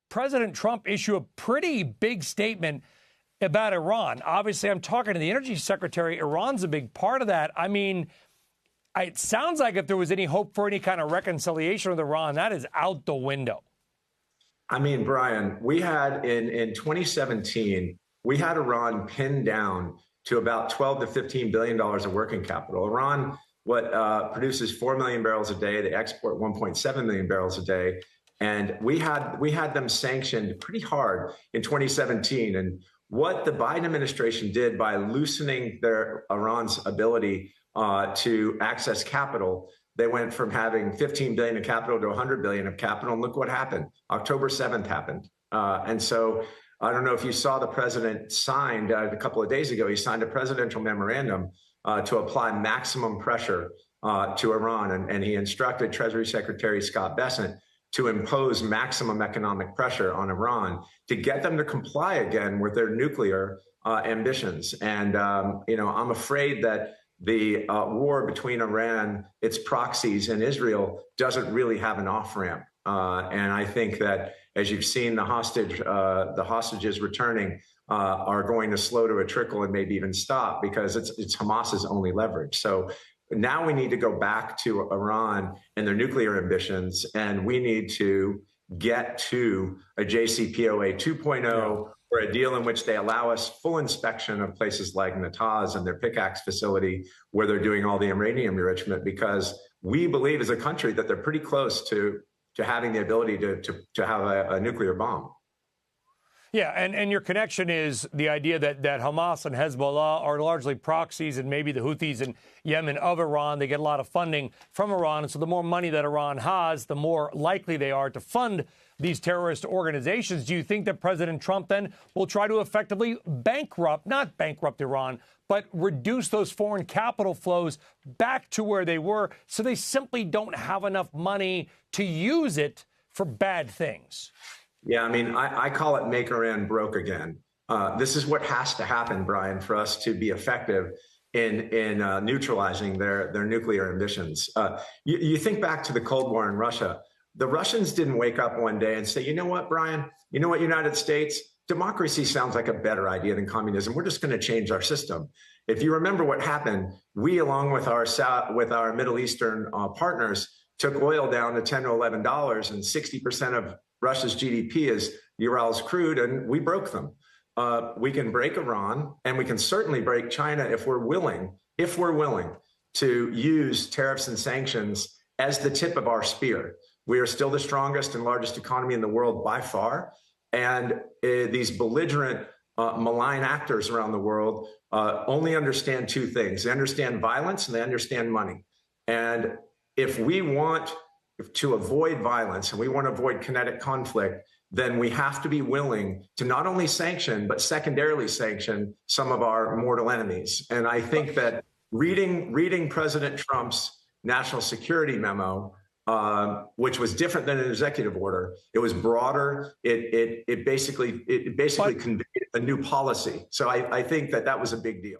President Trump issue a pretty big statement about Iran. Obviously, I'm talking to the energy secretary. Iran's a big part of that. I mean, it sounds like if there was any hope for any kind of reconciliation with Iran, that is out the window. I mean, Brian, we had in 2017, we had Iran pinned down to about $12 to $15 billion of working capital. Iran produces 4 million barrels a day. They export 1.7 million barrels a day. And we had them sanctioned pretty hard in 2017. And what the Biden administration did by loosening Iran's ability to access capital, they went from having 15 billion of capital to 100 billion of capital. And look what happened. October 7th happened. And so I don't know if you saw the president signed a couple of days ago, he signed a presidential memorandum to apply maximum pressure to Iran. And he instructed Treasury Secretary Scott Bessent to impose maximum economic pressure on Iran to get them to comply again with their nuclear ambitions. And, I'm afraid that the war between Iran, its proxies, and Israel doesn't really have an off-ramp. And I think that, as you've seen, the hostages returning are going to slow to a trickle and maybe even stop because it's Hamas's only leverage. So now we need to go back to Iran and their nuclear ambitions, and we need to get to a JCPOA 2.0 or a deal in which they allow us full inspection of places like Natanz and their pickaxe facility where they're doing all the uranium enrichment, because we believe as a country that they're pretty close to having the ability to have a nuclear bomb. Yeah, and your connection is the idea that Hamas and Hezbollah are largely proxies, and maybe the Houthis in Yemen of Iran. They get a lot of funding from Iran, and so the more money that Iran has, the more likely they are to fund these terrorist organizations. Do you think that President Trump then will try to effectively not bankrupt Iran, but reduce those foreign capital flows back to where they were so they simply don't have enough money to use it for bad things? Yeah, I mean, I call it make Iran broke again. This is what has to happen, Brian, for us to be effective in neutralizing their nuclear ambitions. You think back to the Cold War in Russia. The Russians didn't wake up one day and say, you know what, Brian, you know what, United States, democracy sounds like a better idea than communism. We're just going to change our system. If you remember what happened, we, along with our Middle Eastern partners, took oil down to $10 to $11, and 60% of Russia's GDP is Urals crude, and we broke them. We can break Iran, and we can certainly break China if we're willing to use tariffs and sanctions as the tip of our spear. We are still the strongest and largest economy in the world by far. And these belligerent, malign actors around the world only understand two things. They understand violence and they understand money. And if we want to avoid violence and we want to avoid kinetic conflict, then we have to be willing to not only sanction, but secondarily sanction some of our mortal enemies. And I think that reading President Trump's national security memo, which was different than an executive order, it was broader. It basically conveyed a new policy. So I think that was a big deal.